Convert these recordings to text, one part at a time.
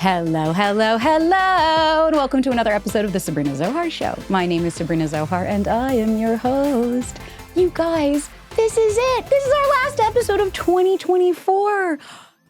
Hello, hello, hello, and welcome to another episode of the Sabrina Zohar Show. My name is Sabrina Zohar, and I am your host. You guys, this is it. This is our last episode of 2024.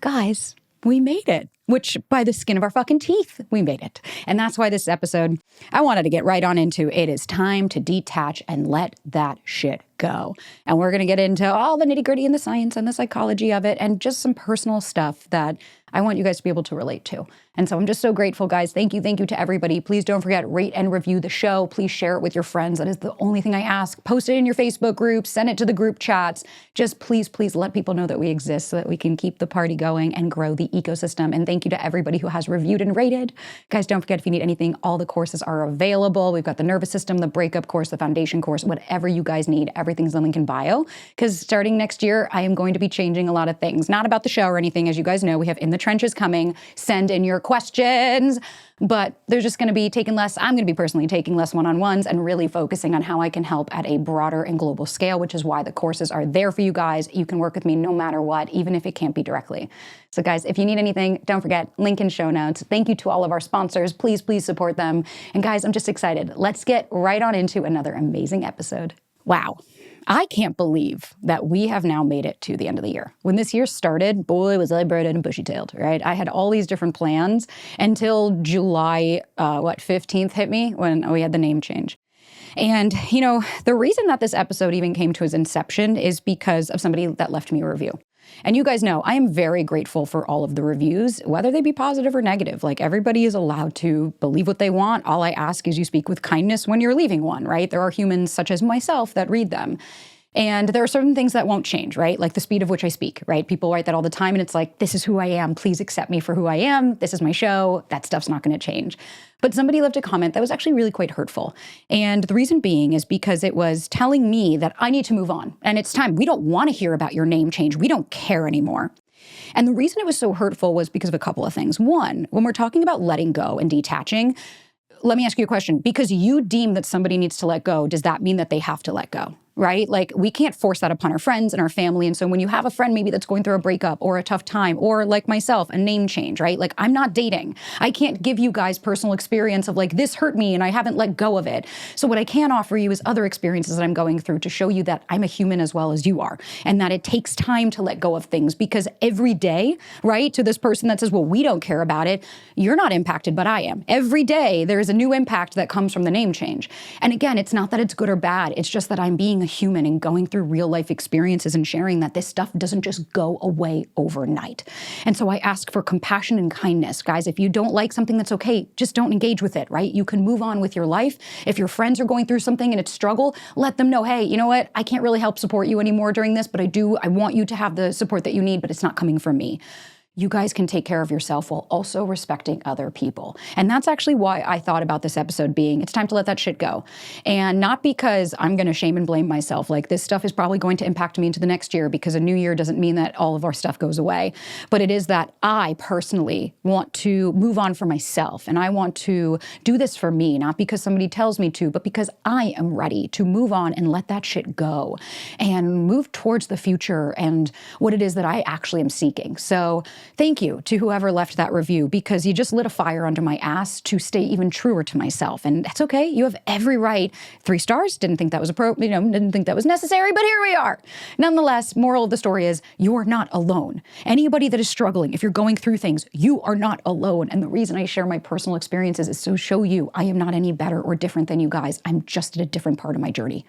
Guys, we made it. Which, by the skin of our fucking teeth, we made it. And that's why this episode, I wanted to get right on into it is time to detach and let that shit go. And we're going to get into all the nitty gritty and the science and the psychology of it and just some personal stuff that I want you guys to be able to relate to. And so I'm just so grateful, guys. Thank you to everybody. Please don't forget, rate and review the show. Please share it with your friends. That is the only thing I ask. Post it in your Facebook group, send it to the group chats. Just please let people know that we exist so that we can keep the party going and grow the ecosystem. And thank you to everybody who has reviewed and rated. Guys, don't forget, if you need anything, all the courses are available. We've got the nervous system, the breakup course, the foundation course, whatever you guys need, everything's in the link in bio. Because starting next year, I am going to be changing a lot of things. Not about the show or anything. As you guys know, we have In the Trenches coming. Send in your questions. But they're just going to be taking less. I'm going to be personally taking less one-on-ones and really focusing on how I can help at a broader and global scale, which is why the courses are there for you guys. You can work with me no matter what, even if it can't be directly. So guys, if you need anything, don't forget, link in show notes. Thank you to all of our sponsors. Please support them. And guys, I'm just excited. Let's get right on into another amazing episode. Wow. I can't believe that we have now made it to the end of the year. When this year started, boy, was I bright-eyed and bushy-tailed, right? I had all these different plans until July, 15th hit me when we had the name change. And, you know, the reason that this episode even came to its inception is because of somebody that left me a review. And you guys know, I am very grateful for all of the reviews, whether they be positive or negative. Like, everybody is allowed to believe what they want. All I ask is you speak with kindness when you're leaving one, right? There are humans such as myself that read them. And there are certain things that won't change, right? Like the speed of which I speak, right? People write that all the time, and it's like, this is who I am. Please accept me for who I am. This is my show. That stuff's not going to change. But somebody left a comment that was actually really quite hurtful. And the reason being is because it was telling me that I need to move on. And it's time. We don't want to hear about your name change. We don't care anymore. And the reason it was so hurtful was because of a couple of things. One, when we're talking about letting go and detaching, let me ask you a question. Because you deem that somebody needs to let go, does that mean that they have to let go? Right? Like, we can't force that upon our friends and our family. And so when you have a friend maybe that's going through a breakup or a tough time, or like myself, a name change, right? Like, I'm not dating. I can't give you guys personal experience of like, this hurt me and I haven't let go of it. So what I can offer you is other experiences that I'm going through to show you that I'm a human as well as you are. And that it takes time to let go of things, because every day, right? To this person that says, well, we don't care about it. You're not impacted, but I am. Every day there is a new impact that comes from the name change. And again, it's not that it's good or bad. It's just that I'm being a human and going through real life experiences and sharing that this stuff doesn't just go away overnight. And so I ask for compassion and kindness. Guys, if you don't like something, that's okay. Just don't engage with it, right? You can move on with your life. If your friends are going through something and it's struggle, let them know, hey, you know what? I can't really help support you anymore during this, but I want you to have the support that you need, but it's not coming from me. You guys can take care of yourself while also respecting other people. And that's actually why I thought about this episode being, it's time to let that shit go. And not because I'm going to shame and blame myself. Like, this stuff is probably going to impact me into the next year, because a new year doesn't mean that all of our stuff goes away. But it is that I personally want to move on for myself. And I want to do this for me, not because somebody tells me to, but because I am ready to move on and let that shit go and move towards the future and what it is that I actually am seeking. So thank you to whoever left that review, because you just lit a fire under my ass to stay even truer to myself. And that's okay. You have every right. 3 stars. Didn't think that was appropriate. Didn't think that was necessary, but here we are. Nonetheless, moral of the story is, you're not alone. Anybody that is struggling, if you're going through things, you are not alone. And the reason I share my personal experiences is to show you I am not any better or different than you guys. I'm just at a different part of my journey.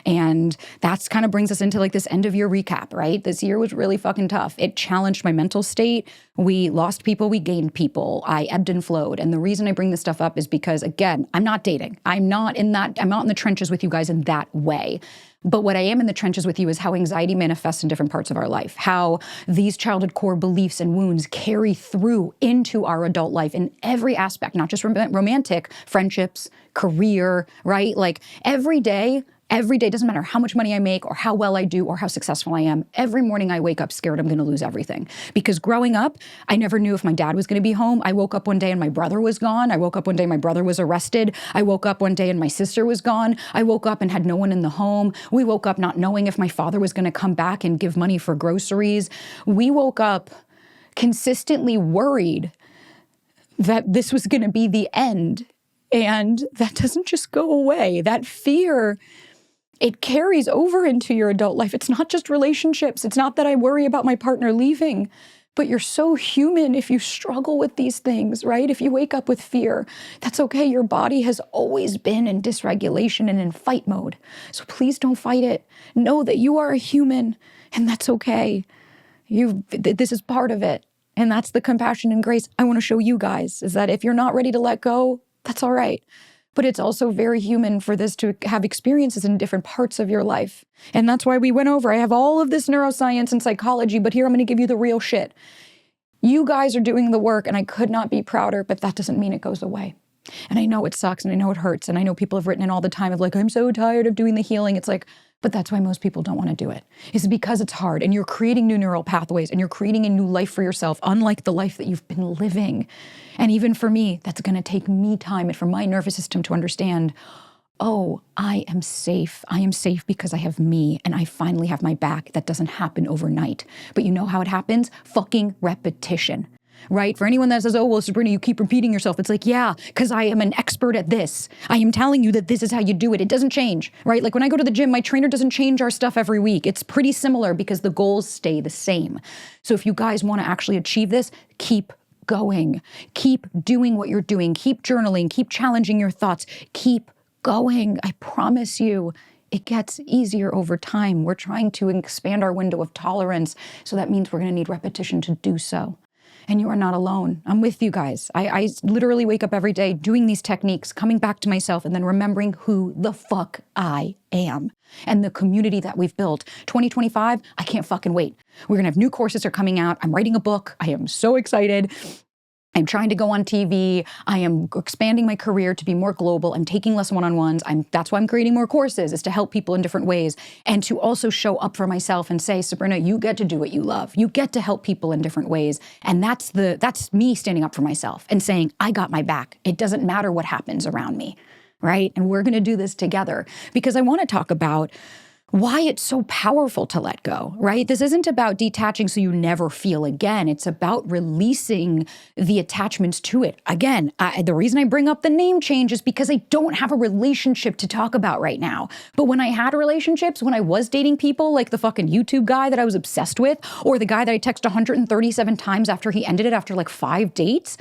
And that's kind of brings us into like this end of year recap, right? This year was really fucking tough. It challenged my mental state. We lost people, we gained people. I ebbed and flowed. And the reason I bring this stuff up is because, again, I'm not dating. I'm not in the trenches with you guys in that way. But what I am in the trenches with you is how anxiety manifests in different parts of our life, how these childhood core beliefs and wounds carry through into our adult life in every aspect, not just romantic, friendships, career, right? Like, every day, doesn't matter how much money I make or how well I do or how successful I am. Every morning I wake up scared I'm going to lose everything. Because growing up, I never knew if my dad was going to be home. I woke up one day and my brother was gone. I woke up one day, my brother was arrested. I woke up one day and my sister was gone. I woke up and had no one in the home. We woke up not knowing if my father was going to come back and give money for groceries. We woke up consistently worried that this was going to be the end. And that doesn't just go away. That fear, it carries over into your adult life. It's not just relationships. It's not that I worry about my partner leaving, but you're so human if you struggle with these things, right? If you wake up with fear, that's okay. Your body has always been in dysregulation and in fight mode. So please don't fight it. Know that you are a human and that's okay. This is part of it. And that's the compassion and grace I want to show you guys, is that if you're not ready to let go, that's all right. But it's also very human for this to have experiences in different parts of your life. And that's why we went over. I have all of this neuroscience and psychology, but here I'm going to give you the real shit. You guys are doing the work and I could not be prouder, but that doesn't mean it goes away. And I know it sucks and I know it hurts. And I know people have written in all the time of like, I'm so tired of doing the healing. It's like, but that's why most people don't want to do it. It's because it's hard and you're creating new neural pathways and you're creating a new life for yourself, unlike the life that you've been living. And even for me, that's going to take me time and for my nervous system to understand, oh, I am safe. I am safe because I have me and I finally have my back. That doesn't happen overnight. But you know how it happens? Fucking repetition. Right? For anyone that says, oh, well, Sabrina, you keep repeating yourself. It's like, yeah, because I am an expert at this. I am telling you that this is how you do it. It doesn't change, right? Like when I go to the gym, my trainer doesn't change our stuff every week. It's pretty similar because the goals stay the same. So if you guys want to actually achieve this, keep going. Keep doing what you're doing. Keep journaling. Keep challenging your thoughts. Keep going. I promise you, it gets easier over time. We're trying to expand our window of tolerance. So that means we're going to need repetition to do so. And you are not alone. I'm with you guys. I literally wake up every day doing these techniques, coming back to myself, and then remembering who the fuck I am and the community that we've built. 2025, I can't fucking wait. We're gonna have new courses are coming out. I'm writing a book. I am so excited. I'm trying to go on TV. I am expanding my career to be more global. I'm taking less one-on-ones. That's why I'm creating more courses, is to help people in different ways and to also show up for myself and say, Sabrina, you get to do what you love. You get to help people in different ways. And that's me standing up for myself and saying, I got my back. It doesn't matter what happens around me, right? And we're going to do this together because I want to talk about why it's so powerful to let go, right? This isn't about detaching so you never feel again. It's about releasing the attachments to it. Again, the reason I bring up the name change is because I don't have a relationship to talk about right now. But when I had relationships, when I was dating people like the fucking YouTube guy that I was obsessed with, or the guy that I texted 137 times after he ended it after like 5 dates,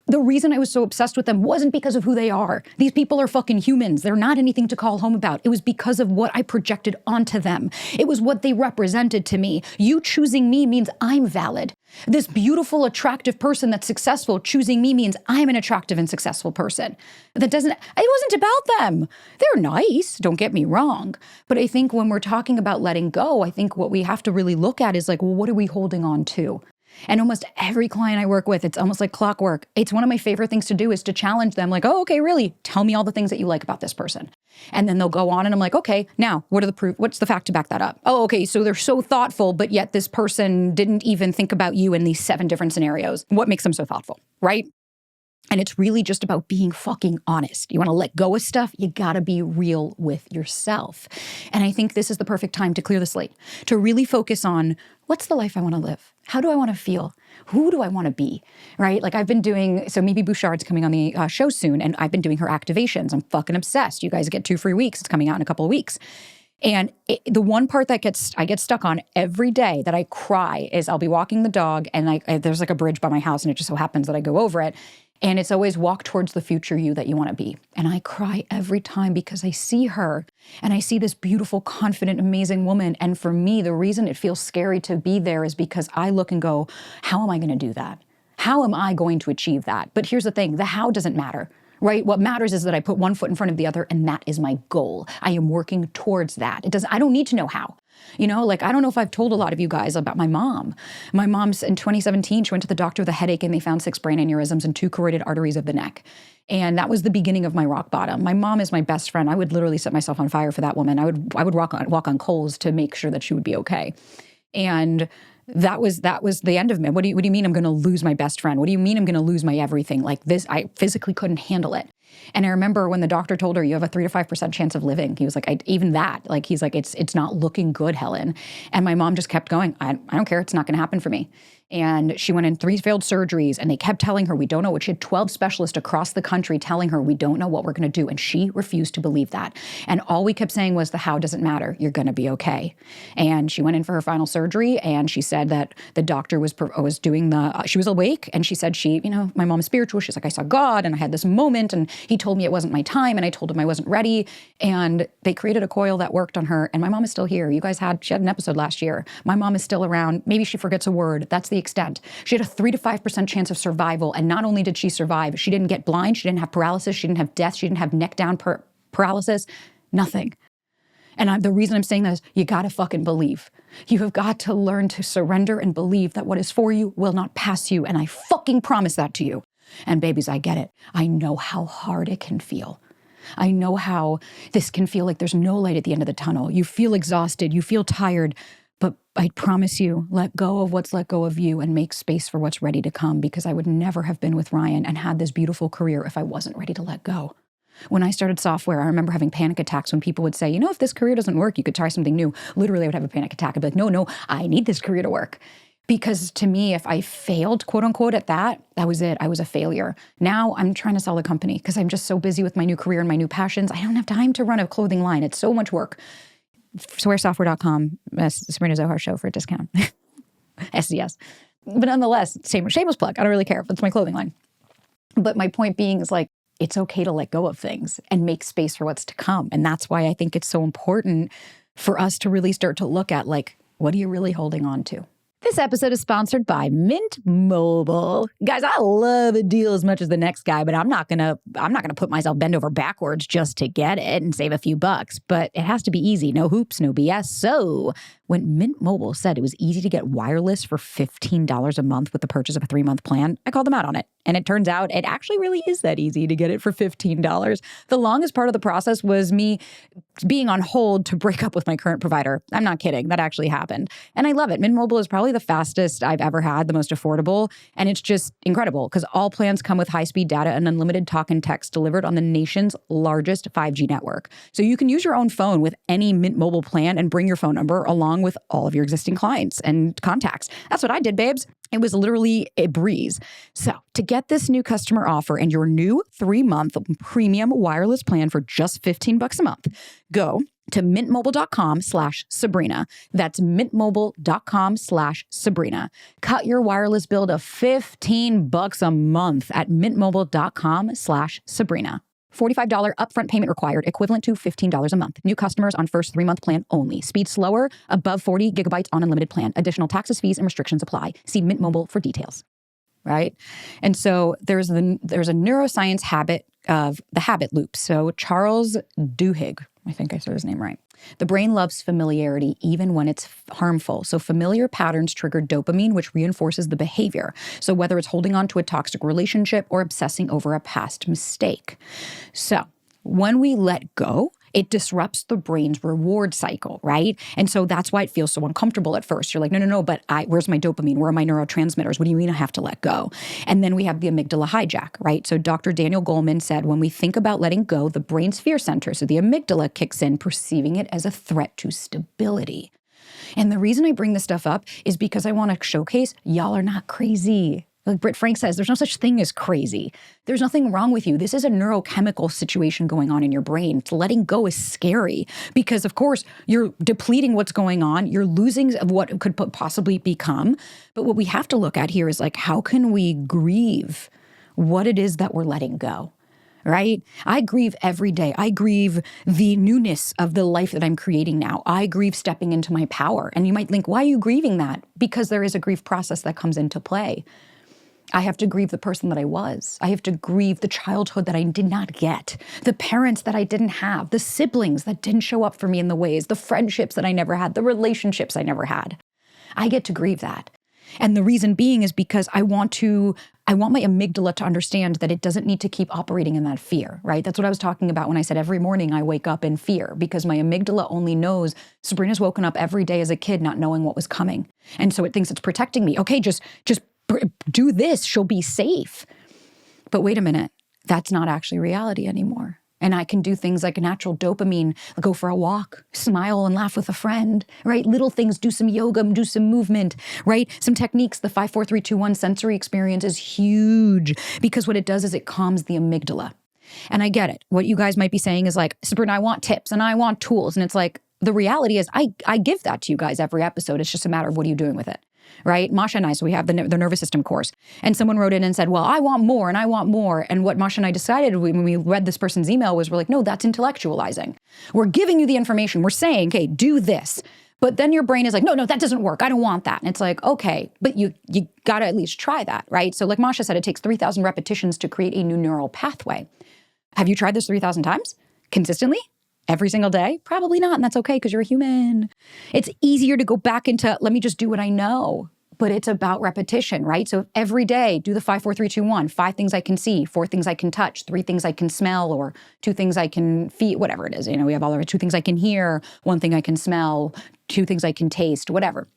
the reason I was so obsessed with them wasn't because of who they are. These people are fucking humans. They're not anything to call home about. It was because of what I projected onto them. It was what they represented to me. You choosing me means I'm valid. This beautiful, attractive person that's successful choosing me means I'm an attractive and successful person. It wasn't about them. They're nice, don't get me wrong. But I think when we're talking about letting go, I think what we have to really look at is like, well, what are we holding on to? And almost every client I work with, it's almost like clockwork. It's one of my favorite things to do is to challenge them like, oh, okay, really? Tell me all the things that you like about this person. And then they'll go on and I'm like, okay, now what are the proof? What's the fact to back that up? Oh, okay. So they're so thoughtful, but yet this person didn't even think about you in these 7 different scenarios. What makes them so thoughtful, right? And it's really just about being fucking honest. You want to let go of stuff, you got to be real with yourself. And I think this is the perfect time to clear the slate, to really focus on what's the life I want to live? How do I want to feel? Who do I want to be, right? Like I've been doing, so Mimi Bouchard's coming on the show soon, and I've been doing her activations. I'm fucking obsessed. You guys get 2 free weeks. It's coming out in a couple of weeks. And the one part that I get stuck on every day that I cry is I'll be walking the dog and there's like a bridge by my house and it just so happens that I go over it. And it's always walk towards the future you that you want to be. And I cry every time because I see her and I see this beautiful, confident, amazing woman. And for me, the reason it feels scary to be there is because I look and go, how am I going to do that? How am I going to achieve that? But here's the thing, the how doesn't matter. Right? What matters is that I put one foot in front of the other and that is my goal. I am working towards that. I don't need to know how. You know, like I don't know if I've told a lot of you guys about my mom. My mom's in 2017, she went to the doctor with a headache and they found 6 brain aneurysms and 2 carotid arteries of the neck. And that was the beginning of my rock bottom. My mom is my best friend. I would literally set myself on fire for that woman. I would walk on coals to make sure that she would be okay. And that was the end of me. What do you mean I'm going to lose my best friend? What do you mean I'm going to lose my everything? Like this, I physically couldn't handle it. And I remember when the doctor told her, you have a 3 to 5% chance of living. He was like, even that, like, he's like, it's not looking good, Helen. And my mom just kept going. I don't care. It's not going to happen for me. And she went in 3 failed surgeries, and they kept telling her, we don't know what. She had 12 specialists across the country telling her, we don't know what we're going to do. And she refused to believe that. And all we kept saying was, the how doesn't matter. You're going to be okay. And she went in for her final surgery, and she said that the doctor was doing she was awake. And she said my mom is spiritual. She's like, I saw God, and I had this moment, and he told me it wasn't my time, and I told him I wasn't ready. And they created a coil that worked on her. And my mom is still here. She had an episode last year. My mom is still around. Maybe she forgets a word. That's the extent. She had a 3 to 5% chance of survival. And not only did she survive, she didn't get blind. She didn't have paralysis. She didn't have death. She didn't have neck down paralysis. Nothing. And the reason I'm saying that is you got to fucking believe. You have got to learn to surrender and believe that what is for you will not pass you. And I fucking promise that to you. And babies, I get it. I know how hard it can feel. I know how this can feel like there's no light at the end of the tunnel. You feel exhausted. You feel tired. But I promise you, let go of what's let go of you and make space for what's ready to come, because I would never have been with Ryan and had this beautiful career if I wasn't ready to let go. When I started software, I remember having panic attacks when people would say, if this career doesn't work, you could try something new. Literally, I would have a panic attack. I'd be like, no, I need this career to work. Because to me, if I failed, quote unquote, at that was it. I was a failure. Now I'm trying to sell a company because I'm just so busy with my new career and my new passions. I don't have time to run a clothing line. It's so much work. Swearsoftware.com, Sabrina Zohar show for a discount. SDS. But nonetheless, shameless plug. I don't really care. It's my clothing line. But my point being is it's okay to let go of things and make space for what's to come. And that's why I think it's so important for us to really start to look at what are you really holding on to? This episode is sponsored by Mint Mobile. Guys, I love a deal as much as the next guy, but I'm not gonna put myself bend over backwards just to get it and save a few bucks. But it has to be easy, no hoops, no BS. So when Mint Mobile said it was easy to get wireless for $15 a month with the purchase of a 3-month plan, I called them out on it. And it turns out it actually really is that easy to get it for $15. The longest part of the process was me being on hold to break up with my current provider. I'm not kidding. That actually happened. And I love it. Mint Mobile is probably the fastest I've ever had, the most affordable. And it's just incredible because all plans come with high-speed data and unlimited talk and text delivered on the nation's largest 5G network. So you can use your own phone with any Mint Mobile plan and bring your phone number along with all of your existing clients and contacts. That's what I did, babes. It was literally a breeze. So to get this new customer offer and your new 3-month premium wireless plan for just $15 a month, go to mintmobile.com/Sabrina. That's mintmobile.com/Sabrina. Cut your wireless bill to $15 a month at mintmobile.com/Sabrina. $45 upfront payment required, equivalent to $15 a month. New customers on first 3-month plan only. Speed slower, above 40 gigabytes on unlimited plan. Additional taxes, fees, and restrictions apply. See Mint Mobile for details. Right? And so there's a neuroscience habit of the habit loop. So Charles Duhigg, I think I said his name right. The brain loves familiarity even when it's harmful. So familiar patterns trigger dopamine, which reinforces the behavior. So whether it's holding on to a toxic relationship or obsessing over a past mistake. So when we let go, it disrupts the brain's reward cycle, right? And so that's why it feels so uncomfortable at first. You're like, no, but where's my dopamine? Where are my neurotransmitters? What do you mean I have to let go? And then we have the amygdala hijack, right? So Dr. Daniel Goleman said, when we think about letting go, the brain's fear center, so the amygdala kicks in, perceiving it as a threat to stability. And the reason I bring this stuff up is because I want to showcase y'all are not crazy. Like Britt Frank says, there's no such thing as crazy. There's nothing wrong with you. This is a neurochemical situation going on in your brain. Letting go is scary because, of course, you're depleting what's going on. You're losing what could possibly become. But what we have to look at here is how can we grieve what it is that we're letting go? Right? I grieve every day. I grieve the newness of the life that I'm creating now. I grieve stepping into my power. And you might think, why are you grieving that? Because there is a grief process that comes into play. I have to grieve the person that I was. I have to grieve the childhood that I did not get, the parents that I didn't have, the siblings that didn't show up for me in the ways, the friendships that I never had, the relationships I never had. I get to grieve that. And the reason being is because I want my amygdala to understand that it doesn't need to keep operating in that fear, right? That's what I was talking about when I said every morning I wake up in fear because my amygdala only knows Sabrina's woken up every day as a kid not knowing what was coming. And so it thinks it's protecting me. Okay, just do this, she'll be safe. But wait a minute, that's not actually reality anymore. And I can do things like a natural dopamine, go for a walk, smile and laugh with a friend, right? Little things, do some yoga, do some movement, right? Some techniques. The 5, 4, 3, 2, 1 sensory experience is huge because what it does is it calms the amygdala. And I get it. What you guys might be saying is like, Sabrina, I want tips and I want tools. And it's like, the reality is I give that to you guys every episode. It's just a matter of what are you doing with it, right? Masha and I, so we have the nervous system course. And someone wrote in and said, well, I want more and I want more. And what Masha and I decided when we read this person's email was we're like, no, that's intellectualizing. We're giving you the information. We're saying, okay, do this. But then your brain is like, no, that doesn't work. I don't want that. And it's like, okay, but you got to at least try that, right? So like Masha said, it takes 3,000 repetitions to create a new neural pathway. Have you tried this 3,000 times consistently? Every single day? Probably not. And that's okay because you're a human. It's easier to go back into, let me just do what I know. But it's about repetition, right? So every day, do the 5, 4, 3, 2, 1. 5 things I can see, 4 things I can touch, 3 things I can smell, or 2 things I can feel, whatever it is. You know, we have all of it. 2 things I can hear, 1 thing I can smell, 2 things I can taste, whatever.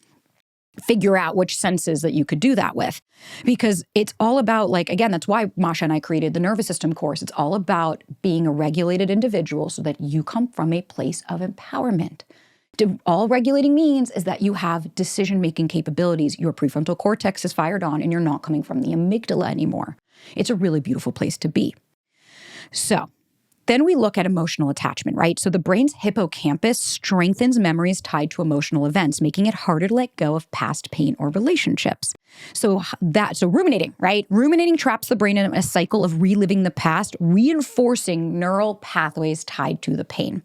Figure out which senses that you could do that with. Because it's all about, like, again, that's why Masha and I created the nervous system course. It's all about being a regulated individual so that you come from a place of empowerment. All regulating means is that you have decision-making capabilities. Your prefrontal cortex is fired on and you're not coming from the amygdala anymore. It's a really beautiful place to be. So then we look at emotional attachment, right? So the brain's hippocampus strengthens memories tied to emotional events, making it harder to let go of past pain or relationships. So ruminating, right? Ruminating traps the brain in a cycle of reliving the past, reinforcing neural pathways tied to the pain.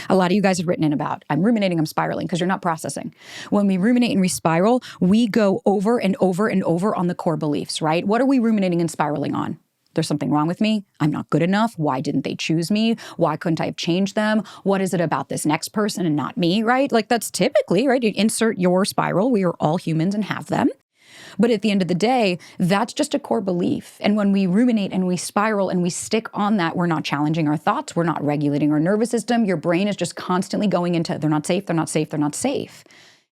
A lot of you guys have written in about, I'm ruminating, I'm spiraling, because you're not processing. When we ruminate and we spiral, we go over and over and over on the core beliefs, right? What are we ruminating and spiraling on? There's something wrong with me. I'm not good enough. Why didn't they choose me? Why couldn't I have changed them? What is it about this next person and not me, right? Like that's typically, right? You insert your spiral. We are all humans and have them. But at the end of the day, that's just a core belief. And when we ruminate and we spiral and we stick on that, we're not challenging our thoughts. We're not regulating our nervous system. Your brain is just constantly going into, they're not safe, they're not safe, they're not safe.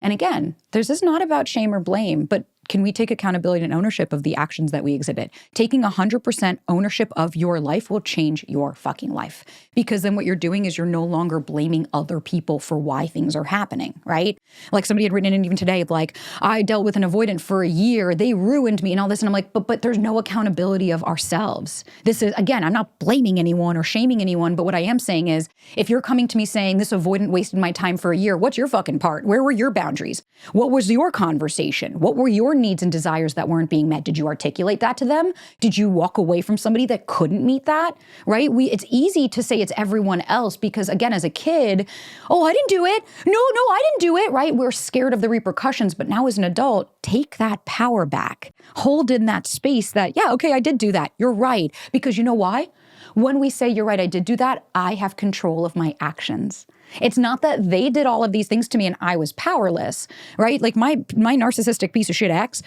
And again, this is not about shame or blame, but can we take accountability and ownership of the actions that we exhibit? Taking 100% ownership of your life will change your fucking life. Because then what you're doing is you're no longer blaming other people for why things are happening, right? Like somebody had written in even today, like, I dealt with an avoidant for a year, they ruined me and all this. And I'm like, but there's no accountability of ourselves. This is, again, I'm not blaming anyone or shaming anyone, but what I am saying is, if you're coming to me saying this avoidant wasted my time for a year, what's your fucking part? Where were your boundaries? What was your conversation? What were your needs and desires that weren't being met? Did you articulate that to them? Did you walk away from somebody that couldn't meet that, right? It's easy to say it's everyone else because, again, as a kid, oh, I didn't do it. No, I didn't do it, right? We're scared of the repercussions. But now as an adult, take that power back. Hold in that space that, yeah, okay, I did do that. You're right. Because you know why? When we say, you're right, I did do that, I have control of my actions. It's not that they did all of these things to me and I was powerless, right? Like my narcissistic piece of shit ex,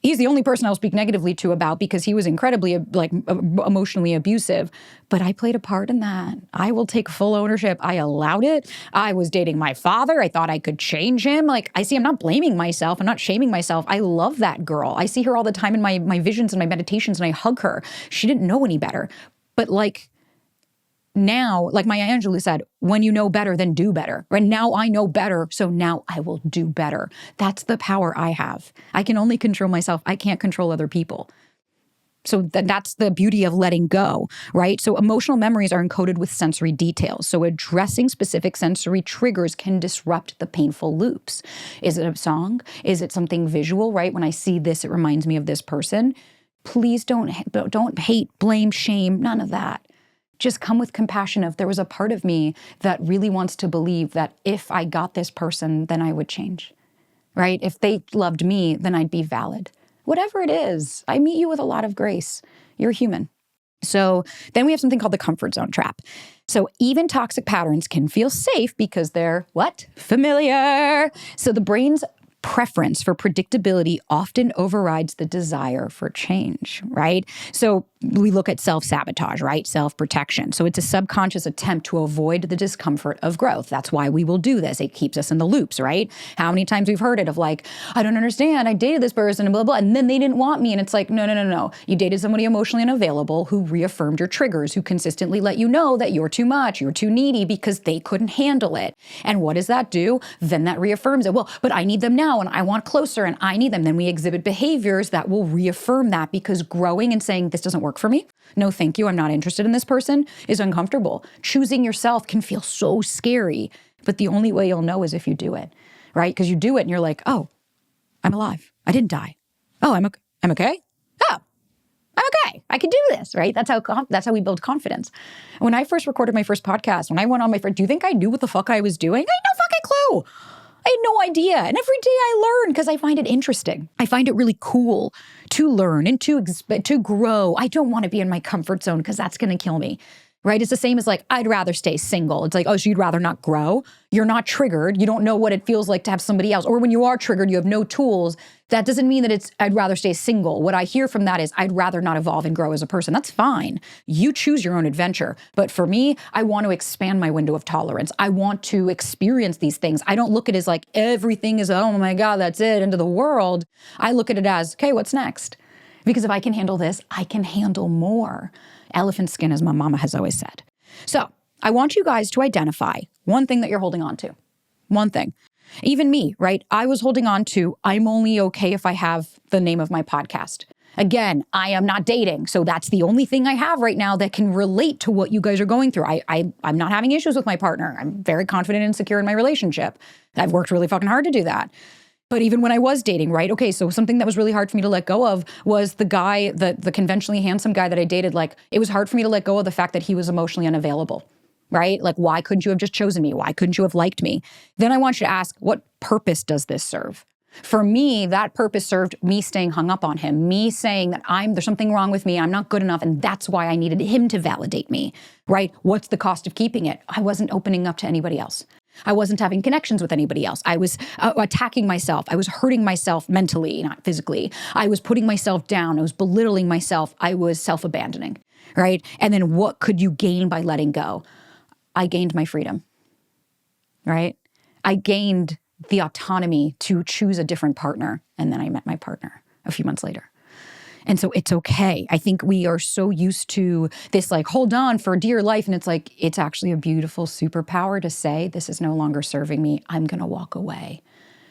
he's the only person I'll speak negatively to about because he was incredibly emotionally abusive. But I played a part in that. I will take full ownership. I allowed it. I was dating my father. I thought I could change him. Like, I'm not blaming myself. I'm not shaming myself. I love that girl. I see her all the time in my visions and my meditations and I hug her. She didn't know any better. But now, like Maya Angelou said, when you know better, then do better. Right now I know better, so now I will do better. That's the power I have. I can only control myself. I can't control other people. So that's the beauty of letting go, right? So emotional memories are encoded with sensory details. So addressing specific sensory triggers can disrupt the painful loops. Is it a song? Is it something visual, right? When I see this, it reminds me of this person. Please don't hate, blame, shame, none of that. Just come with compassion of there was a part of me that really wants to believe that if I got this person, then I would change, right? If they loved me, then I'd be valid. Whatever it is, I meet you with a lot of grace. You're human. So then we have something called the comfort zone trap. So even toxic patterns can feel safe because they're what? Familiar. So the brain's preference for predictability often overrides the desire for change, right? So we look at self-sabotage, right? Self-protection. So it's a subconscious attempt to avoid the discomfort of growth. That's why we will do this. It keeps us in the loops, right? How many times we've heard it of like, I don't understand. I dated this person and blah, blah, and then they didn't want me. And it's like, no. You dated somebody emotionally unavailable who reaffirmed your triggers, who consistently let you know that you're too much, you're too needy because they couldn't handle it. And what does that do? Then that reaffirms it. Well, but I need them now and I want closer and I need them. Then we exhibit behaviors that will reaffirm that, because growing and saying this doesn't work for me, no thank you, I'm not interested in this person, is uncomfortable. Choosing yourself can feel so scary, but the only way you'll know is if you do it, right? Because you do it and you're like, oh, I'm alive. I didn't die. Oh, I'm okay. Oh, I'm okay. I can do this, right? That's how we build confidence. When I first recorded my first podcast, when I went on my first, do you think I knew what the fuck I was doing? I had no fucking clue. I had no idea. And every day I learn because I find it interesting. I find it really cool to learn and to grow. I don't want to be in my comfort zone because that's going to kill me, right? It's the same as like, I'd rather stay single. It's like, oh, so you'd rather not grow? You're not triggered. You don't know what it feels like to have somebody else. Or when you are triggered, you have no tools. That doesn't mean that it's, I'd rather stay single. What I hear from that is, I'd rather not evolve and grow as a person. That's fine. You choose your own adventure. But for me, I want to expand my window of tolerance. I want to experience these things. I don't look at it as like, everything is, oh my God, that's it, into the world. I look at it as, okay, what's next? Because if I can handle this, I can handle more. Elephant skin, as my mama has always said. So I want you guys to identify one thing that you're holding on to. One thing. Even me, right? I was holding on to, I'm only okay if I have the name of my podcast. Again, I am not dating. So that's the only thing I have right now that can relate to what you guys are going through. I'm not having issues with my partner. I'm very confident and secure in my relationship. I've worked really fucking hard to do that. But even when I was dating, right? Okay, so something that was really hard for me to let go of was the guy, the conventionally handsome guy that I dated. Like, it was hard for me to let go of the fact that he was emotionally unavailable, right? Like, why couldn't you have just chosen me? Why couldn't you have liked me? Then I want you to ask, what purpose does this serve? For me, that purpose served me staying hung up on him, me saying that there's something wrong with me, I'm not good enough, and that's why I needed him to validate me, right? What's the cost of keeping it? I wasn't opening up to anybody else. I wasn't having connections with anybody else. I was attacking myself. I was hurting myself mentally, not physically. I was putting myself down. I was belittling myself. I was self-abandoning, right? And then what could you gain by letting go? I gained my freedom, right? I gained the autonomy to choose a different partner. And then I met my partner a few months later. And so it's okay. I think we are so used to this, like, hold on for dear life. And it's like, it's actually a beautiful superpower to say, this is no longer serving me. I'm going to walk away,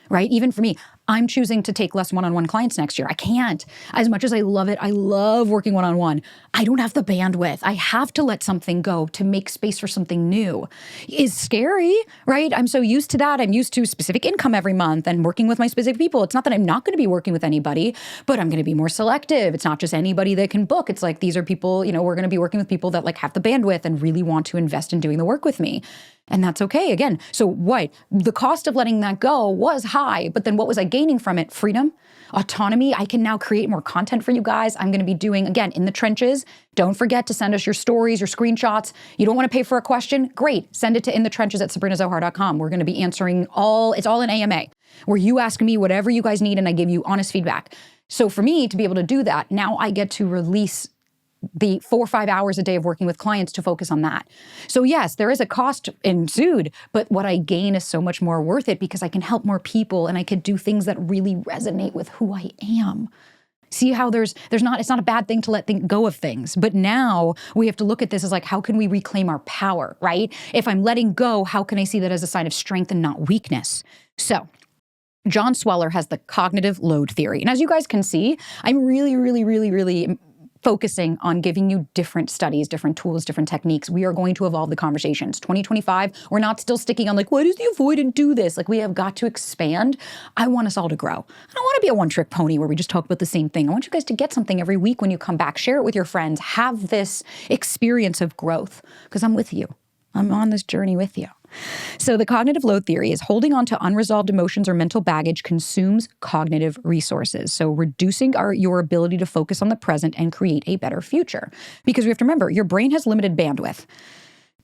right? Even for me, I'm choosing to take less one-on-one clients next year. I can't. As much as I love it, I love working one-on-one. I don't have the bandwidth. I have to let something go to make space for something new. It's scary, right? I'm so used to that. I'm used to specific income every month and working with my specific people. It's not that I'm not going to be working with anybody, but I'm going to be more selective. It's not just anybody that can book. It's like, these are people, we're going to be working with people that like have the bandwidth and really want to invest in doing the work with me. And that's okay. Again, so what? The cost of letting that go was high, but then what was I gaining from it? Freedom, autonomy. I can now create more content for you guys. I'm going to be doing, again, in the trenches. Don't forget to send us your stories, your screenshots. You don't want to pay for a question? Great. Send it to inthetrenches@sabrinazohar.com. We're going to be answering it's all in AMA, where you ask me whatever you guys need and I give you honest feedback. So for me to be able to do that, now I get to release the 4 or 5 hours a day of working with clients to focus on that. So yes, there is a cost ensued, but what I gain is so much more worth it because I can help more people and I can do things that really resonate with who I am. See how it's not a bad thing to let go of things, but now we have to look at this as like, how can we reclaim our power, right? If I'm letting go, how can I see that as a sign of strength and not weakness? So John Sweller has the cognitive load theory. And as you guys can see, I'm really focusing on giving you different studies, different tools, different techniques. We are going to evolve the conversations. 2025, we're not still sticking on like, why does the avoidant do this? Like, we have got to expand. I want us all to grow. I don't want to be a one-trick pony where we just talk about the same thing. I want you guys to get something every week when you come back. Share it with your friends. Have this experience of growth because I'm with you. I'm on this journey with you. So the cognitive load theory is holding on to unresolved emotions or mental baggage consumes cognitive resources. So reducing your ability to focus on the present and create a better future. Because we have to remember, your brain has limited bandwidth.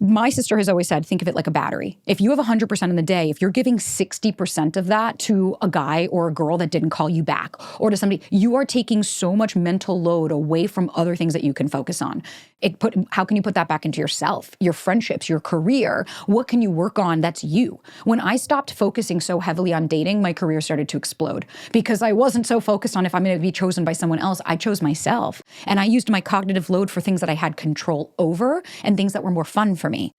My sister has always said, think of it like a battery. If you have 100% in the day, if you're giving 60% of that to a guy or a girl that didn't call you back, or to somebody, you are taking so much mental load away from other things that you can focus on. How can you put that back into yourself, your friendships, your career? What can you work on that's you? When I stopped focusing so heavily on dating, my career started to explode because I wasn't so focused on if I'm going to be chosen by someone else. I chose myself. And I used my cognitive load for things that I had control over and things that were more fun for me.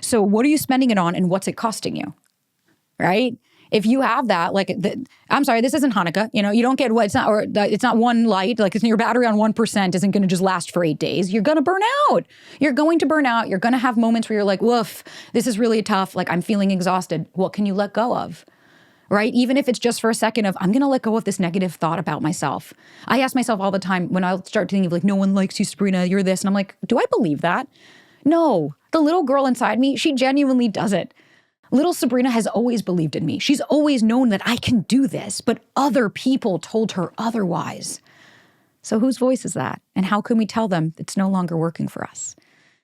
So what are you spending it on and what's it costing you, right? If you have that, I'm sorry, this isn't Hanukkah. You don't get it's not one light, like your battery on 1% isn't going to just last for 8 days. You're going to burn out. You're going to burn out. You're going to have moments where you're like, woof, this is really tough. Like I'm feeling exhausted. What can you let go of? Right? Even if it's just for a second of, I'm going to let go of this negative thought about myself. I ask myself all the time when I'll start thinking of like, no one likes you, Sabrina, you're this. And I'm like, do I believe that? No, the little girl inside me, she genuinely does it. Little Sabrina has always believed in me. She's always known that I can do this, but other people told her otherwise. So whose voice is that? And how can we tell them it's no longer working for us?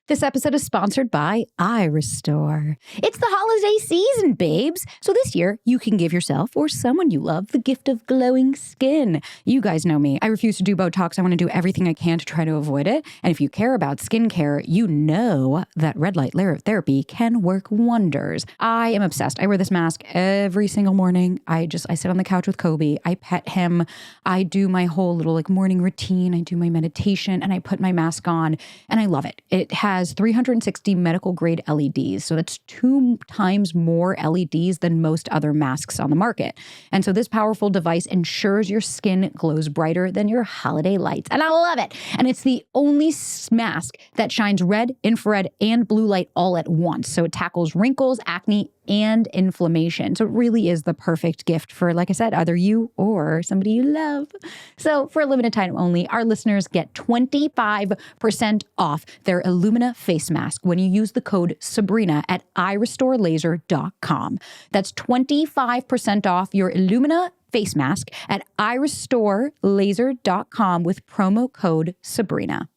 This episode is sponsored by iRestore. It's the holiday season, babes. So this year, you can give yourself or someone you love the gift of glowing skin. You guys know me. I refuse to do Botox. I want to do everything I can to try to avoid it. And if you care about skincare, you know that red light layer therapy can work wonders. I am obsessed. I wear this mask every single morning. I sit on the couch with Kobe. I pet him. I do my whole little morning routine. I do my meditation and I put my mask on and I love it. It has 360 medical grade LEDs. So that's 2 times more LEDs than most other masks on the market. And so this powerful device ensures your skin glows brighter than your holiday lights. And I love it. And it's the only mask that shines red, infrared, and blue light all at once. So it tackles wrinkles, acne, and inflammation. So it really is the perfect gift for, like I said, either you or somebody you love. So for a limited time only, our listeners get 25% off their Illumina face mask when you use the code Sabrina at irestorelaser.com. That's 25% off your Illumina face mask at irestorelaser.com with promo code Sabrina.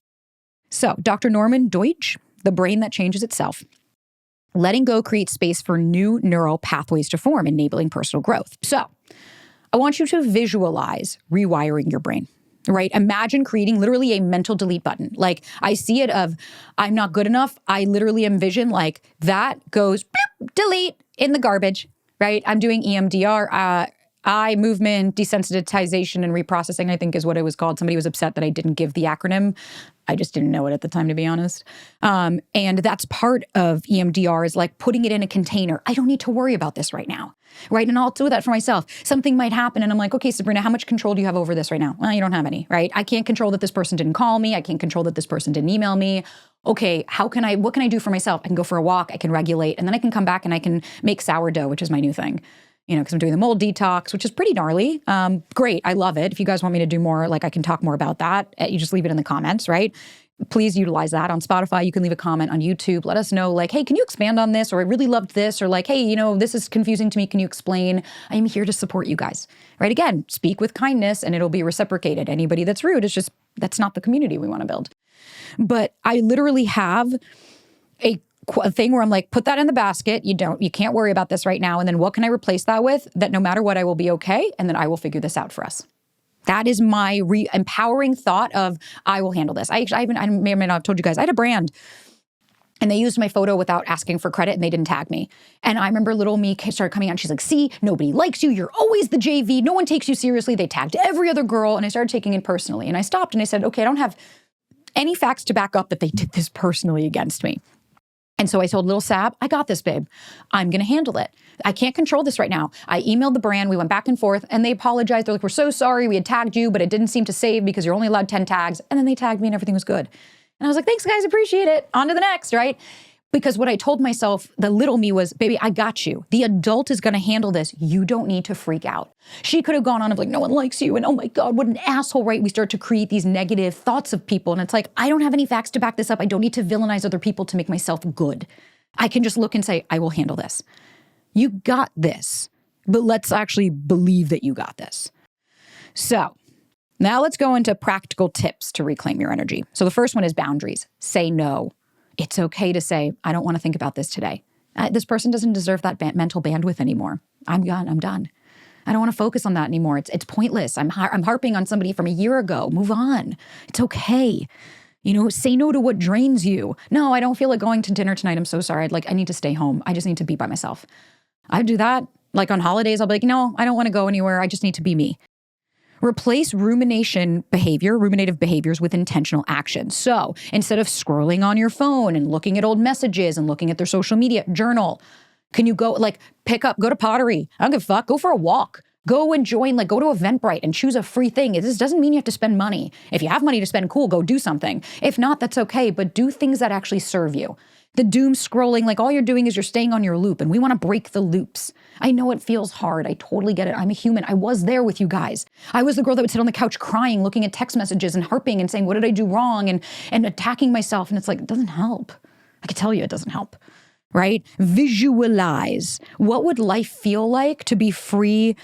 So Dr. Norman Deutsch, the brain that changes itself. Letting go creates space for new neural pathways to form, enabling personal growth. So I want you to visualize rewiring your brain, right? Imagine creating literally a mental delete button. Like I see it of, I'm not good enough. I literally envision like that goes, bloop, delete in the garbage, right? I'm doing EMDR, eye movement, desensitization and reprocessing, I think is what it was called. Somebody was upset that I didn't give the acronym. I just didn't know it at the time, to be honest. And that's part of EMDR is like putting it in a container. I don't need to worry about this right now, right? And I'll do that for myself. Something might happen and I'm like, okay, Sabrina, how much control do you have over this right now? Well, you don't have any, right? I can't control that this person didn't call me. I can't control that this person didn't email me. Okay, what can I do for myself? I can go for a walk, I can regulate, and then I can come back and I can make sourdough, which is my new thing. Because I'm doing the mold detox, which is pretty gnarly. Great. I love it. If you guys want me to do more, I can talk more about that. You just leave it in the comments, right? Please utilize that on Spotify. You can leave a comment on YouTube. Let us know hey, can you expand on this? Or I really loved this. Or hey, this is confusing to me. Can you explain? I am here to support you guys, right? Again, speak with kindness and it'll be reciprocated. Anybody that's rude, that's not the community we want to build. But I literally have a thing where I'm like, put that in the basket. You can't worry about this right now. And then what can I replace that with? That no matter what, I will be okay. And then I will figure this out for us. That is my empowering thought of, I will handle this. I may or may not have told you guys, I had a brand and they used my photo without asking for credit and they didn't tag me. And I remember little me started coming out and she's like, see, nobody likes you. You're always the JV. No one takes you seriously. They tagged every other girl. And I started taking it personally. And I stopped and I said, okay, I don't have any facts to back up that they did this personally against me. And so I told little Sab, I got this, babe. I'm going to handle it. I can't control this right now. I emailed the brand. We went back and forth and they apologized. They're like, we're so sorry. We had tagged you, but it didn't seem to save because you're only allowed 10 tags. And then they tagged me and everything was good. And I was like, thanks guys, appreciate it. On to the next, right? Because what I told myself, the little me was, baby, I got you. The adult is going to handle this. You don't need to freak out. She could have gone on of no one likes you. And oh my God, what an asshole, right? We start to create these negative thoughts of people. And it's like, I don't have any facts to back this up. I don't need to villainize other people to make myself good. I can just look and say, I will handle this. You got this, but let's actually believe that you got this. So now let's go into practical tips to reclaim your energy. So the first one is boundaries. Say no. It's okay to say, I don't want to think about this today. This person doesn't deserve that mental bandwidth anymore. I'm gone. I'm done. I don't want to focus on that anymore. It's pointless. I'm harping on somebody from a year ago. Move on. It's okay. Say no to what drains you. No, I don't feel like going to dinner tonight. I'm so sorry. I need to stay home. I just need to be by myself. I do that. Like on holidays, I'll be like, no, I don't want to go anywhere. I just need to be me. Replace ruminative behaviors with intentional action. So instead of scrolling on your phone and looking at old messages and looking at their social media, journal. Can you go go to pottery? I don't give a fuck. Go for a walk. Go and join, go to Eventbrite and choose a free thing. This doesn't mean you have to spend money. If you have money to spend, cool, go do something. If not, that's okay, but do things that actually serve you. The doom scrolling, all you're doing is you're staying on your loop, and we want to break the loops. I know it feels hard. I totally get it. I'm a human. I was there with you guys. I was the girl that would sit on the couch crying, looking at text messages and harping and saying, what did I do wrong? And attacking myself. And it's it doesn't help. I can tell you it doesn't help, right? Visualize. What would life feel like to be free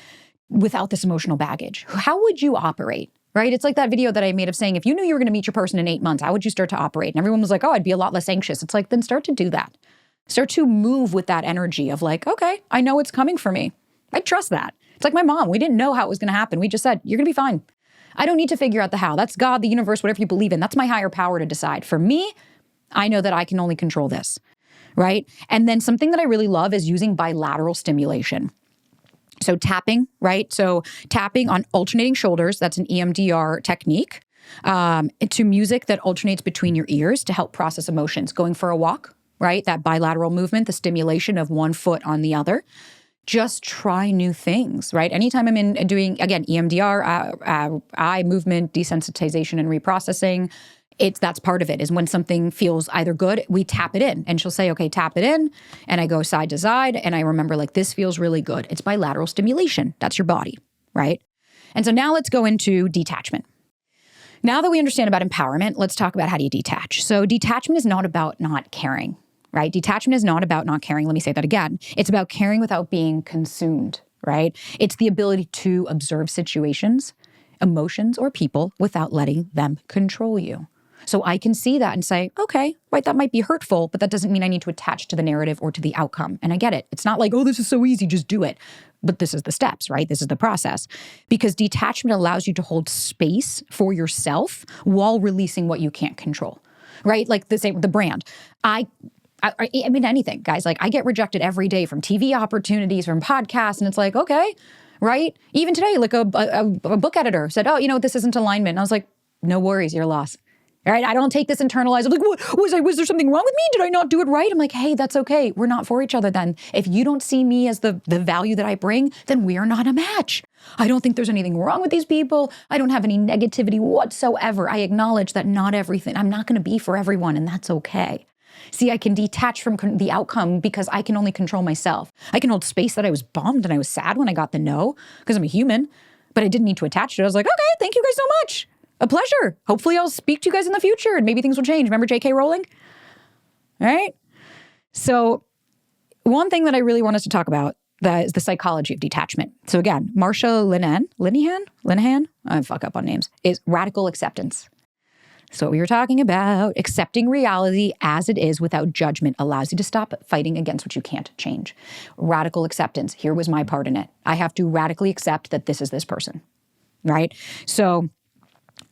without this emotional baggage? How would you operate? Right? It's like that video that I made of saying, if you knew you were going to meet your person in 8 months, how would you start to operate? And everyone was like, oh, I'd be a lot less anxious. It's then start to do that. Start to move with that energy of okay, I know it's coming for me. I trust that. It's like my mom. We didn't know how it was going to happen. We just said, you're going to be fine. I don't need to figure out the how. That's God, the universe, whatever you believe in. That's my higher power to decide. For me, I know that I can only control this. Right? And then something that I really love is using bilateral stimulation. So tapping, right? So tapping on alternating shoulders, that's an EMDR technique, to music that alternates between your ears to help process emotions. Going for a walk, right? That bilateral movement, the stimulation of one foot on the other. Just try new things, right? Anytime I'm in doing, again, EMDR, eye movement, desensitization and reprocessing, that's part of it, is when something feels either good, we tap it in. And she'll say, okay, tap it in. And I go side to side. And I remember this feels really good. It's bilateral stimulation. That's your body, right? And so now let's go into detachment. Now that we understand about empowerment, let's talk about how do you detach. So detachment is not about not caring, right? Detachment is not about not caring. Let me say that again. It's about caring without being consumed, right? It's the ability to observe situations, emotions, or people without letting them control you. So I can see that and say, okay, right, that might be hurtful, but that doesn't mean I need to attach to the narrative or to the outcome. And I get it. It's not oh, this is so easy, just do it. But this is the steps, right? This is the process. Because detachment allows you to hold space for yourself while releasing what you can't control, right? The brand. I mean, anything, guys. I get rejected every day from TV opportunities, from podcasts, and it's okay, right? Even today, a book editor said, oh, this isn't alignment. And I was like, no worries, you're lost. All right, I don't take this internalized. I'm what, was there something wrong with me? Did I not do it right? I'm hey, that's okay. We're not for each other then. If you don't see me as the value that I bring, then we are not a match. I don't think there's anything wrong with these people. I don't have any negativity whatsoever. I acknowledge that not everything, I'm not going to be for everyone, and that's okay. See, I can detach from the outcome because I can only control myself. I can hold space that I was bummed and I was sad when I got the no because I'm a human, but I didn't need to attach to it. I was okay, thank you guys so much. A pleasure. Hopefully I'll speak to you guys in the future and maybe things will change. Remember J.K. Rowling? All right. So one thing that I really want us to talk about that is the psychology of detachment. So again, Marsha Linehan, I fuck up on names, is radical acceptance. So what we were talking about, accepting reality as it is without judgment allows you to stop fighting against what you can't change. Radical acceptance. Here was my part in it. I have to radically accept that this is this person, right? So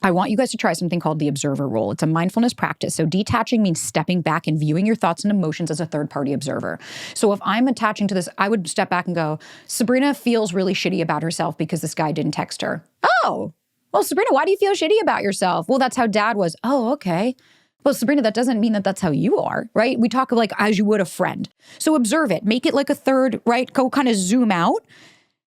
I want you guys to try something called the observer role. It's a mindfulness practice. So detaching means stepping back and viewing your thoughts and emotions as a third-party observer. So if I'm attaching to this, I would step back and go, Sabrina feels really shitty about herself because this guy didn't text her. Oh, well, Sabrina, why do you feel shitty about yourself? Well, that's how dad was. Oh, okay. Well, Sabrina, that doesn't mean that that's how you are, right? We talk as you would a friend. So observe it. Make it a third, right? Go kind of zoom out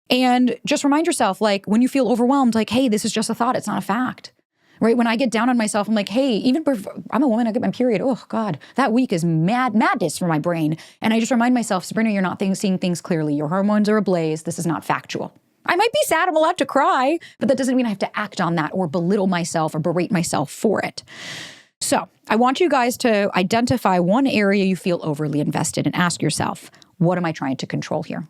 and just remind yourself, when you feel overwhelmed, hey, this is just a thought. It's not a fact. Right? When I get down on myself, I'm hey, even I'm a woman, I get my period. Oh God, that week is madness for my brain. And I just remind myself, Sabrina, you're not seeing things clearly. Your hormones are ablaze. This is not factual. I might be sad, I'm allowed to cry, but that doesn't mean I have to act on that or belittle myself or berate myself for it. So I want you guys to identify one area you feel overly invested and ask yourself, what am I trying to control here?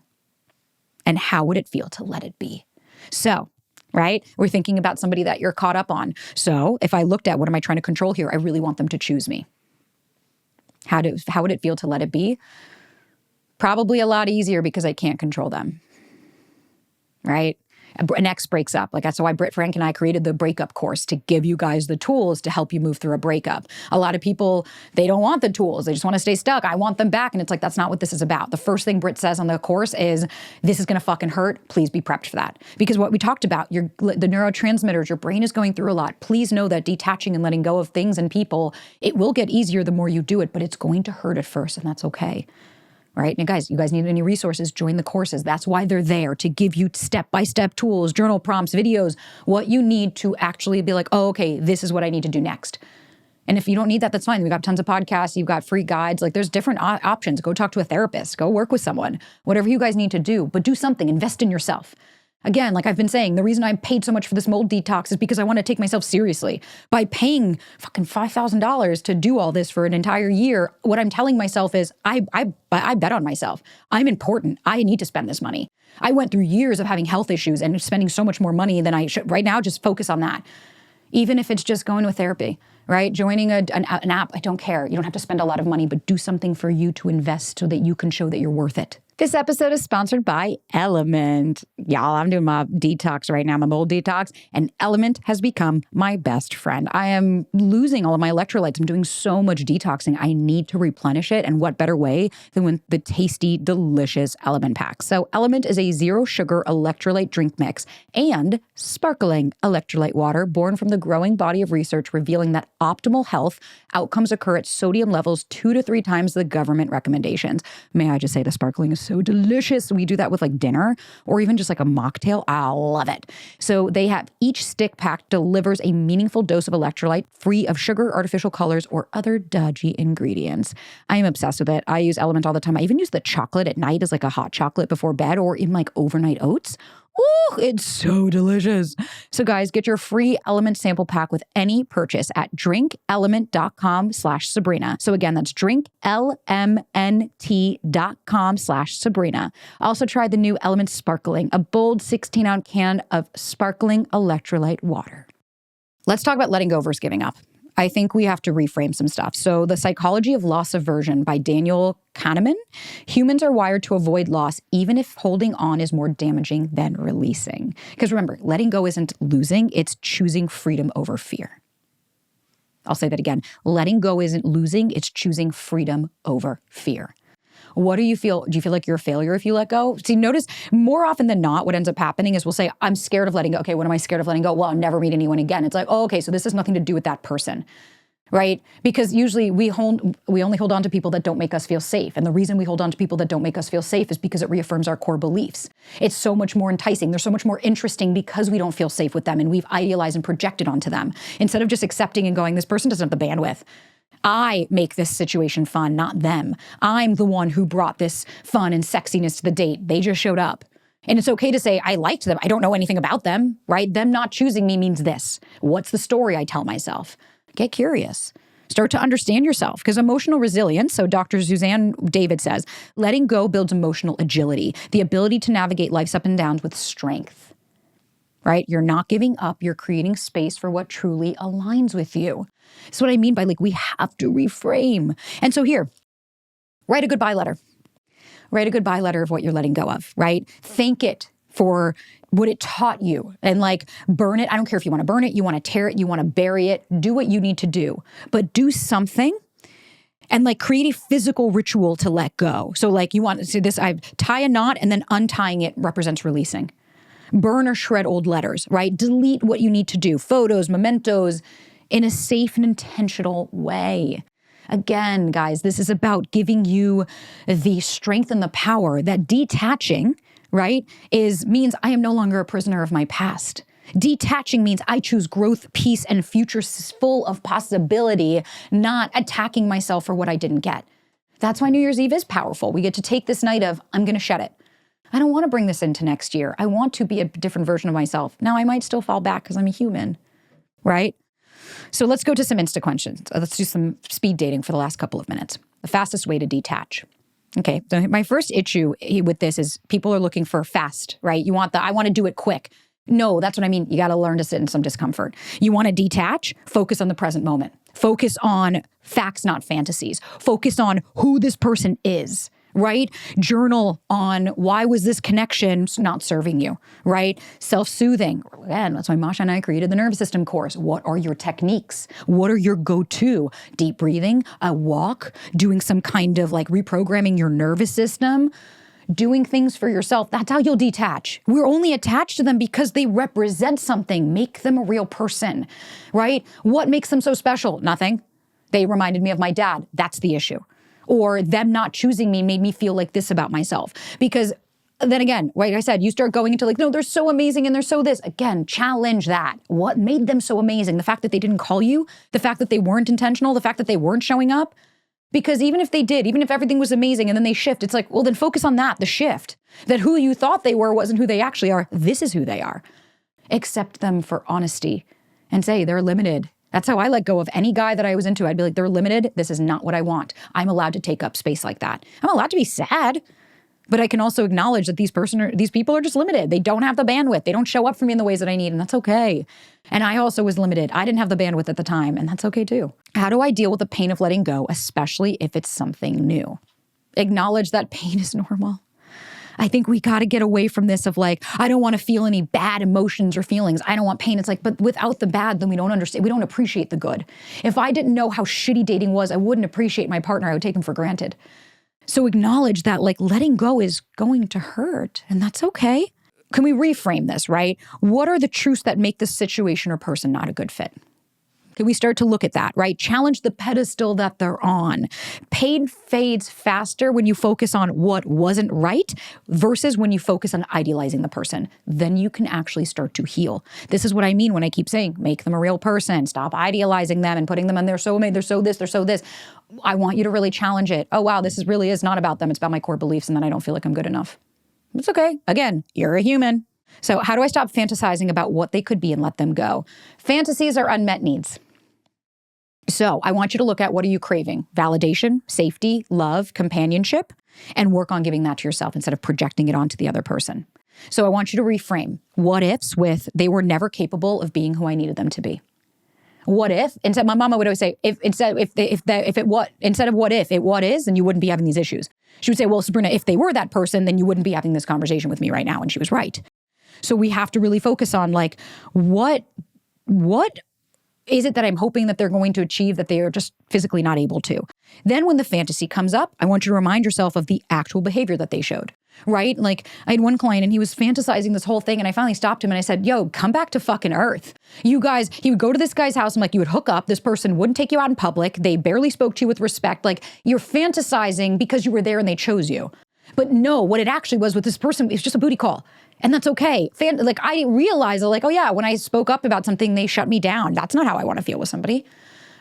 And how would it feel to let it be? So, right? We're thinking about somebody that you're caught up on. So if I looked at what am I trying to control here, I really want them to choose me. How would it feel to let it be? Probably a lot easier because I can't control them, right? An ex breaks up. Like that's why Britt, Frank, and I created the breakup course to give you guys the tools to help you move through a breakup. A lot of people, they don't want the tools. They just want to stay stuck. I want them back. And it's like, that's not what this is about. The first thing Britt says on the course is, this is going to fucking hurt. Please be prepped for that. Because what we talked about, the neurotransmitters, your brain is going through a lot. Please know that detaching and letting go of things and people, it will get easier the more you do it, but it's going to hurt at first, and that's okay. Right? And guys, you guys need any resources, join the courses. That's why they're there, to give you step-by-step tools, journal prompts, videos, what you need to actually be like, oh, okay, this is what I need to do next. And if you don't need that, that's fine. We've got tons of podcasts. You've got free guides. Like there's different options. Go talk to a therapist. Go work with someone. Whatever you guys need to do, but do something. Invest in yourself. Again, like I've been saying, the reason I paid so much for this mold detox is because I want to take myself seriously. By paying fucking $5,000 to do all this for an entire year, what I'm telling myself is I bet on myself. I'm important. I need to spend this money. I went through years of having health issues and spending so much more money than I should. Right now, just focus on that. Even if it's just going to therapy, right? Joining an app, I don't care. You don't have to spend a lot of money, but do something for you to invest so that you can show that you're worth it. This episode is sponsored by Element. Y'all, I'm doing my detox right now, my mold detox, and Element has become my best friend. I am losing all of my electrolytes. I'm doing so much detoxing. I need to replenish it, and what better way than with the tasty, delicious Element pack. So Element is a zero sugar electrolyte drink mix and sparkling electrolyte water born from the growing body of research revealing that optimal health outcomes occur at sodium levels 2 to 3 times the government recommendations. May I just say the sparkling is so delicious. We do that with like dinner or even just like a mocktail. I love it. So they have each stick pack delivers a meaningful dose of electrolyte free of sugar, artificial colors, or other dodgy ingredients. I am obsessed with it. I use Element all the time. I even use the chocolate at night as like a hot chocolate before bed or in like overnight oats. Ooh, it's so delicious. So guys, get your free Element sample pack with any purchase at drinkelement.com/Sabrina. So again, that's drinklmnt.com/Sabrina. Also try the new Element Sparkling, a bold 16-ounce can of sparkling electrolyte water. Let's talk about letting go versus giving up. I think we have to reframe some stuff. So The Psychology of Loss Aversion by Daniel Kahneman. Humans are wired to avoid loss even if holding on is more damaging than releasing. Because remember, letting go isn't losing, it's choosing freedom over fear. I'll say that again. Letting go isn't losing, it's choosing freedom over fear. What do you feel? Do you feel like you're a failure if you let go? See, notice more often than not, what ends up happening is we'll say, I'm scared of letting go. Okay, what am I scared of letting go? Well, I'll never meet anyone again. It's like, oh, okay, so this has nothing to do with that person, right? Because usually we only hold on to people that don't make us feel safe. And the reason we hold on to people that don't make us feel safe is because it reaffirms our core beliefs. It's so much more enticing. They're so much more interesting because we don't feel safe with them and we've idealized and projected onto them. Instead of just accepting and going, this person doesn't have the bandwidth. I make this situation fun, not them. I'm the one who brought this fun and sexiness to the date. They just showed up. And it's okay to say, I liked them. I don't know anything about them, right? Them not choosing me means this. What's the story I tell myself? Get curious. Start to understand yourself, because emotional resilience, so Dr. Suzanne David says, letting go builds emotional agility, the ability to navigate life's up and downs with strength, right? You're not giving up. You're creating space for what truly aligns with you. That's what I mean by like, we have to reframe. And so here, write a goodbye letter. Write a goodbye letter of what you're letting go of, right? Thank it for what it taught you and like burn it. I don't care if you want to burn it, you want to tear it, you want to bury it, do what you need to do, but do something and like create a physical ritual to let go. So like you want to see this, I tie a knot and then untying it represents releasing. Burn or shred old letters, right? Delete what you need to do, photos, mementos, in a safe and intentional way. Again, guys, this is about giving you the strength and the power that detaching, right, means I am no longer a prisoner of my past. Detaching means I choose growth, peace, and future full of possibility, not attacking myself for what I didn't get. That's why New Year's Eve is powerful. We get to take this night of, I'm going to shed it. I don't want to bring this into next year. I want to be a different version of myself. Now, I might still fall back because I'm a human, right? So let's go to some instant questions. Let's do some speed dating for the last couple of minutes. The fastest way to detach. Okay, so my first issue with this is people are looking for fast, right? I want to do it quick. No, that's what I mean. You got to learn to sit in some discomfort. You want to detach, focus on the present moment. Focus on facts, not fantasies. Focus on who this person is, right? Journal on why was this connection not serving you, right? Self-soothing. Again, that's why Masha and I created the nervous system course. What are your techniques? What are your go-to? Deep breathing, a walk, doing some kind of like reprogramming your nervous system, doing things for yourself. That's how you'll detach. We're only attached to them because they represent something. Make them a real person, right? What makes them so special? Nothing. They reminded me of my dad. That's the issue. Or them not choosing me made me feel like this about myself. Because then again, like I said, you start going into like, no, they're so amazing and they're so this. Again, challenge that. What made them so amazing? The fact that they didn't call you, the fact that they weren't intentional, the fact that they weren't showing up. Because even if they did, even if everything was amazing and then they shift, it's like, well, then focus on that, the shift. That who you thought they were wasn't who they actually are. This is who they are. Accept them for honesty and say they're limited. That's how I let go of any guy that I was into. I'd be like, they're limited. This is not what I want. I'm allowed to take up space like that. I'm allowed to be sad. But I can also acknowledge that these people are just limited. They don't have the bandwidth. They don't show up for me in the ways that I need, and that's okay. And I also was limited. I didn't have the bandwidth at the time, and that's okay too. How do I deal with the pain of letting go, especially if it's something new? Acknowledge that pain is normal. I think we got to get away from this of like, I don't want to feel any bad emotions or feelings. I don't want pain. It's like, but without the bad, then we don't understand. We don't appreciate the good. If I didn't know how shitty dating was, I wouldn't appreciate my partner. I would take him for granted. So acknowledge that like letting go is going to hurt, and that's okay. Can we reframe this, right? What are the truths that make this situation or person not a good fit? Can we start to look at that, right? Challenge the pedestal that they're on. Pain fades faster when you focus on what wasn't right versus when you focus on idealizing the person. Then you can actually start to heal. This is what I mean when I keep saying, make them a real person. Stop idealizing them and putting them in they're so amazing, they're so this, they're so this. I want you to really challenge it. Oh, wow, this really is not about them. It's about my core beliefs, and then I don't feel like I'm good enough. It's okay. Again, you're a human. So how do I stop fantasizing about what they could be and let them go? Fantasies are unmet needs. So I want you to look at what are you craving? Validation, safety, love, companionship, and work on giving that to yourself instead of projecting it onto the other person. So I want you to reframe what ifs with they were never capable of being who I needed them to be. What if, instead, my mama would always say, instead of what if, it what is, then you wouldn't be having these issues. She would say, well, Sabrina, if they were that person, then you wouldn't be having this conversation with me right now. And she was right. So we have to really focus on like, what is it that I'm hoping that they're going to achieve that they are just physically not able to? Then when the fantasy comes up, I want you to remind yourself of the actual behavior that they showed, right? Like I had one client and he was fantasizing this whole thing and I finally stopped him and I said, yo, come back to fucking earth. You guys, he would go to this guy's house and like you would hook up. This person wouldn't take you out in public. They barely spoke to you with respect. Like you're fantasizing because you were there and they chose you. But no, what it actually was with this person, it was just a booty call. And that's okay. Like I realized like, oh yeah, when I spoke up about something, they shut me down. That's not how I want to feel with somebody.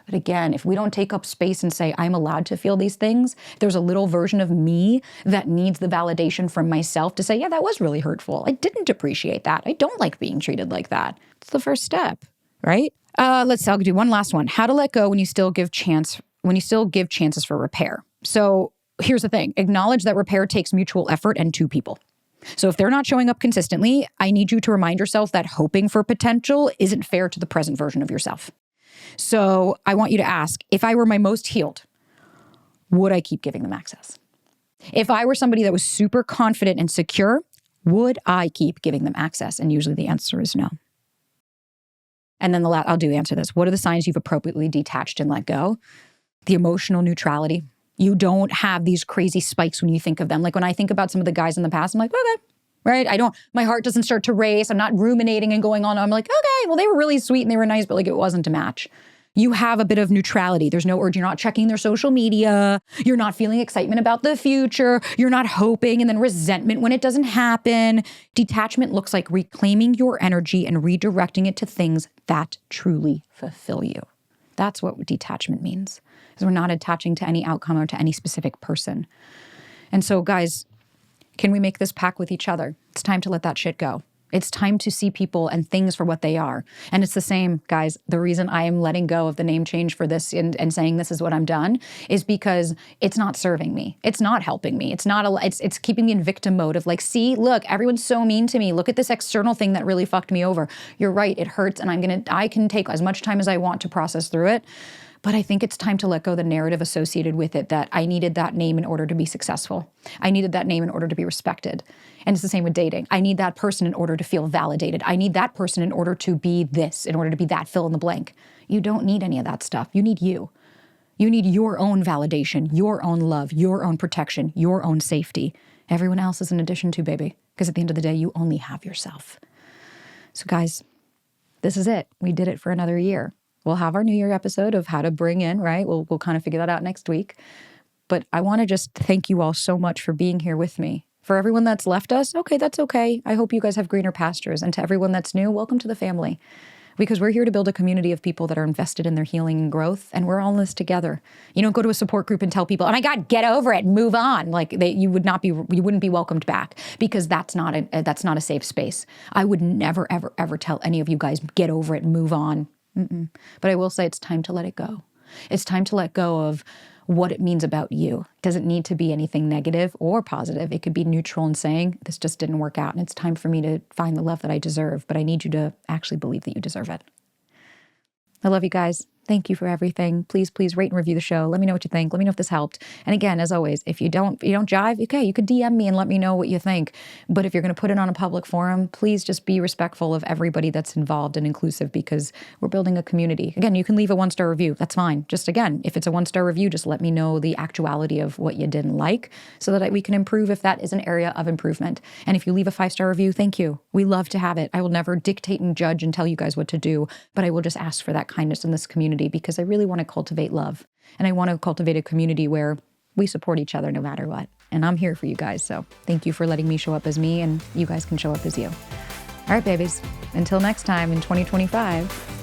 But again, if we don't take up space and say, I'm allowed to feel these things, there's a little version of me that needs the validation from myself to say, yeah, that was really hurtful. I didn't appreciate that. I don't like being treated like that. It's the first step, right? I'll do one last one. How to let go when you still give chances for repair. So here's the thing. Acknowledge that repair takes mutual effort and two people. So if they're not showing up consistently, I need you to remind yourself that hoping for potential isn't fair to the present version of yourself. So I want you to ask, if I were my most healed, would I keep giving them access? If I were somebody that was super confident and secure, would I keep giving them access? And usually the answer is no. And then I'll answer this. What are the signs you've appropriately detached and let go? The emotional neutrality. You don't have these crazy spikes when you think of them. Like when I think about some of the guys in the past, I'm like, okay, right? My heart doesn't start to race. I'm not ruminating and going on. I'm like, okay, well, they were really sweet and they were nice, but like it wasn't a match. You have a bit of neutrality. There's no urge. You're not checking their social media. You're not feeling excitement about the future. You're not hoping and then resentment when it doesn't happen. Detachment looks like reclaiming your energy and redirecting it to things that truly fulfill you. That's what detachment means. Because we're not attaching to any outcome or to any specific person. And so guys, can we make this pact with each other? It's time to let that shit go. It's time to see people and things for what they are. And it's the same, guys. The reason I am letting go of the name change for this and saying this is what I'm done is because it's not serving me. It's not helping me. It's keeping me in victim mode of like, see, look, everyone's so mean to me. Look at this external thing that really fucked me over. You're right. It hurts. And I can take as much time as I want to process through it. But I think it's time to let go of the narrative associated with it that I needed that name in order to be successful. I needed that name in order to be respected. And it's the same with dating. I need that person in order to feel validated. I need that person in order to be this, in order to be that, fill in the blank. You don't need any of that stuff. You need you. You need your own validation, your own love, your own protection, your own safety. Everyone else is an addition to, baby. Because at the end of the day, you only have yourself. So guys, this is it. We did it for another year. We'll have our New Year episode of how to bring in, right? We'll kind of figure that out next week. But I want to just thank you all so much for being here with me. For everyone that's left us, okay, that's okay. I hope you guys have greener pastures. And to everyone that's new, welcome to the family. Because we're here to build a community of people that are invested in their healing and growth, and we're all in this together. You don't go to a support group and tell people, oh my God, get over it, move on. Like you wouldn't be welcomed back, because that's not a safe space. I would never, ever, ever tell any of you guys, get over it, move on. But I will say it's time to let it go. It's time to let go of what it means about you. It doesn't need to be anything negative or positive. It could be neutral and saying, this just didn't work out, and it's time for me to find the love that I deserve, but I need you to actually believe that you deserve it. I love you guys. Thank you for everything. Please, please rate and review the show. Let me know what you think. Let me know if this helped. And again, as always, if you don't jive, okay, you could DM me and let me know what you think. But if you're going to put it on a public forum, please just be respectful of everybody that's involved and inclusive, because we're building a community. Again, you can leave a 1-star review. That's fine. Just again, if it's a 1-star review, just let me know the actuality of what you didn't like so that we can improve if that is an area of improvement. And if you leave a 5-star review, thank you. We love to have it. I will never dictate and judge and tell you guys what to do, but I will just ask for that kindness in this community, because I really want to cultivate love, and I want to cultivate a community where we support each other no matter what. And I'm here for you guys. So thank you for letting me show up as me, and you guys can show up as you. All right, babies. Until next time in 2025.